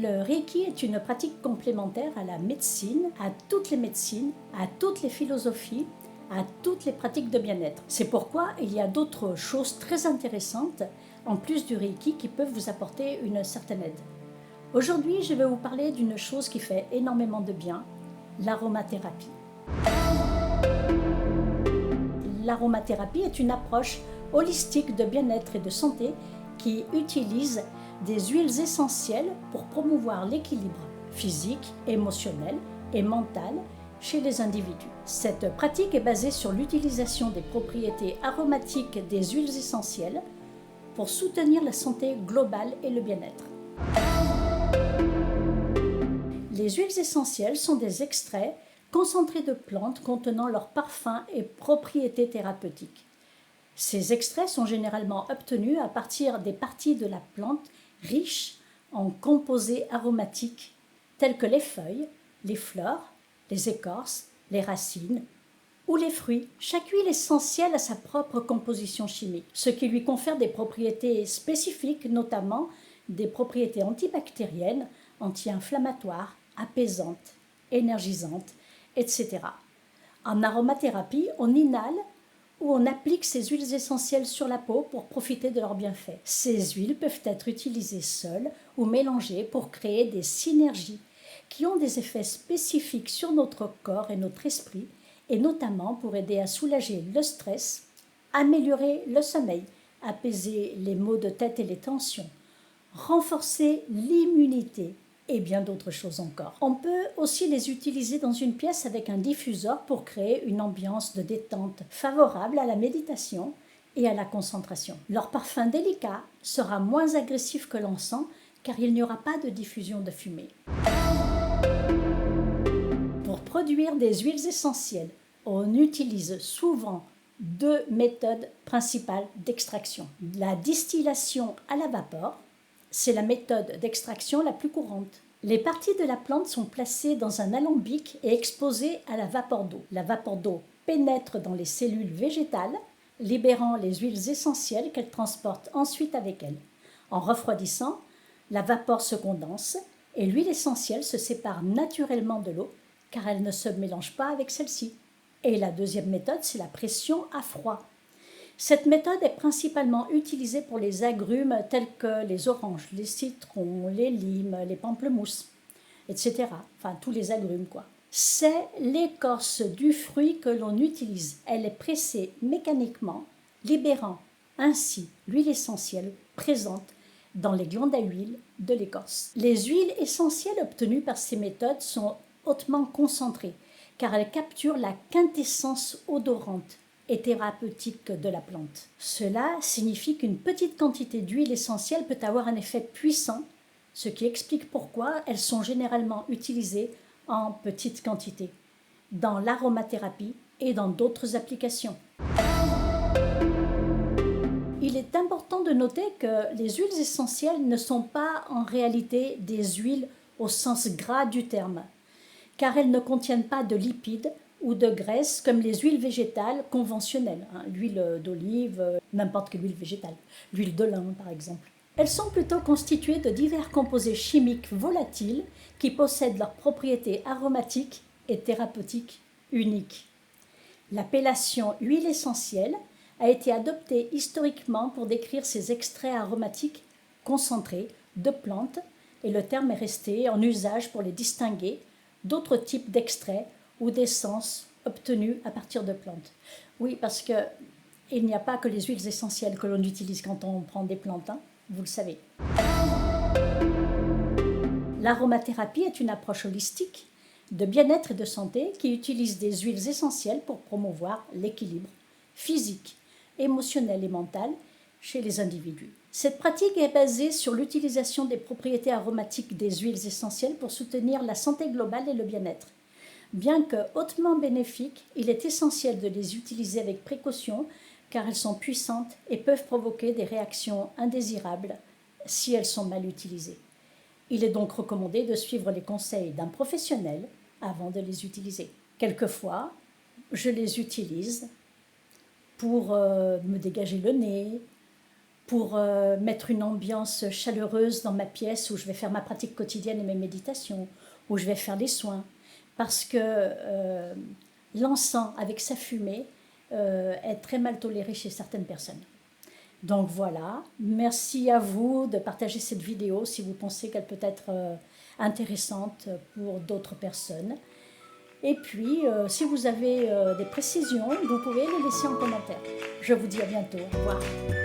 Le Reiki est une pratique complémentaire à la médecine, à toutes les médecines, à toutes les philosophies, à toutes les pratiques de bien-être. C'est pourquoi il y a d'autres choses très intéressantes, en plus du Reiki, qui peuvent vous apporter une certaine aide. Aujourd'hui, je vais vous parler d'une chose qui fait énormément de bien, l'aromathérapie. L'aromathérapie est une approche holistique de bien-être et de santé qui utilise des huiles essentielles pour promouvoir l'équilibre physique, émotionnel et mental chez les individus. Cette pratique est basée sur l'utilisation des propriétés aromatiques des huiles essentielles pour soutenir la santé globale et le bien-être. Les huiles essentielles sont des extraits concentrés de plantes contenant leurs parfums et propriétés thérapeutiques. Ces extraits sont généralement obtenus à partir des parties de la plante riches en composés aromatiques tels que les feuilles, les fleurs, les écorces, les racines ou les fruits. Chaque huile essentielle a sa propre composition chimique, ce qui lui confère des propriétés spécifiques, notamment des propriétés antibactériennes, anti-inflammatoires, apaisantes, énergisantes, etc. En aromathérapie, on inhale ou on applique ces huiles essentielles sur la peau pour profiter de leurs bienfaits. Ces huiles peuvent être utilisées seules ou mélangées pour créer des synergies qui ont des effets spécifiques sur notre corps et notre esprit, et notamment pour aider à soulager le stress, améliorer le sommeil, apaiser les maux de tête et les tensions, renforcer l'immunité et bien d'autres choses encore. On peut aussi les utiliser dans une pièce avec un diffuseur pour créer une ambiance de détente favorable à la méditation et à la concentration. Leur parfum délicat sera moins agressif que l'encens car il n'y aura pas de diffusion de fumée. Pour produire des huiles essentielles, on utilise souvent deux méthodes principales d'extraction. La distillation à la vapeur, c'est la méthode d'extraction la plus courante. Les parties de la plante sont placées dans un alambic et exposées à la vapeur d'eau. La vapeur d'eau pénètre dans les cellules végétales, libérant les huiles essentielles qu'elle transporte ensuite avec elle. En refroidissant, la vapeur se condense et l'huile essentielle se sépare naturellement de l'eau car elle ne se mélange pas avec celle-ci. Et la deuxième méthode, c'est la pression à froid. Cette méthode est principalement utilisée pour les agrumes tels que les oranges, les citrons, les limes, les pamplemousses, etc. Enfin, tous les agrumes, quoi. C'est l'écorce du fruit que l'on utilise. Elle est pressée mécaniquement, libérant ainsi l'huile essentielle présente dans les glandes à huile de l'écorce. Les huiles essentielles obtenues par ces méthodes sont hautement concentrées, car elles capturent la quintessence odorante et thérapeutique de la plante. Cela signifie qu'une petite quantité d'huile essentielle peut avoir un effet puissant, ce qui explique pourquoi elles sont généralement utilisées en petite quantité, dans l'aromathérapie et dans d'autres applications. Il est important de noter que les huiles essentielles ne sont pas en réalité des huiles au sens gras du terme, car elles ne contiennent pas de lipides ou de graisse comme les huiles végétales conventionnelles, l'huile d'olive, n'importe quelle huile végétale, l'huile de lin par exemple. Elles sont plutôt constituées de divers composés chimiques volatiles qui possèdent leurs propriétés aromatiques et thérapeutiques uniques. L'appellation huile essentielle a été adoptée historiquement pour décrire ces extraits aromatiques concentrés de plantes et le terme est resté en usage pour les distinguer d'autres types d'extraits ou d'essences obtenues à partir de plantes. Oui, parce qu'il n'y a pas que les huiles essentielles que l'on utilise quand on prend des plantes, vous le savez. L'aromathérapie est une approche holistique de bien-être et de santé qui utilise des huiles essentielles pour promouvoir l'équilibre physique, émotionnel et mental chez les individus. Cette pratique est basée sur l'utilisation des propriétés aromatiques des huiles essentielles pour soutenir la santé globale et le bien-être. Bien que hautement bénéfiques, il est essentiel de les utiliser avec précaution car elles sont puissantes et peuvent provoquer des réactions indésirables si elles sont mal utilisées. Il est donc recommandé de suivre les conseils d'un professionnel avant de les utiliser. Quelquefois, je les utilise pour me dégager le nez, pour mettre une ambiance chaleureuse dans ma pièce où je vais faire ma pratique quotidienne et mes méditations, où je vais faire des soins. Parce que l'encens avec sa fumée est très mal toléré chez certaines personnes. Donc voilà, merci à vous de partager cette vidéo si vous pensez qu'elle peut être intéressante pour d'autres personnes. Et puis, si vous avez des précisions, vous pouvez les laisser en commentaire. Je vous dis à bientôt. Au revoir.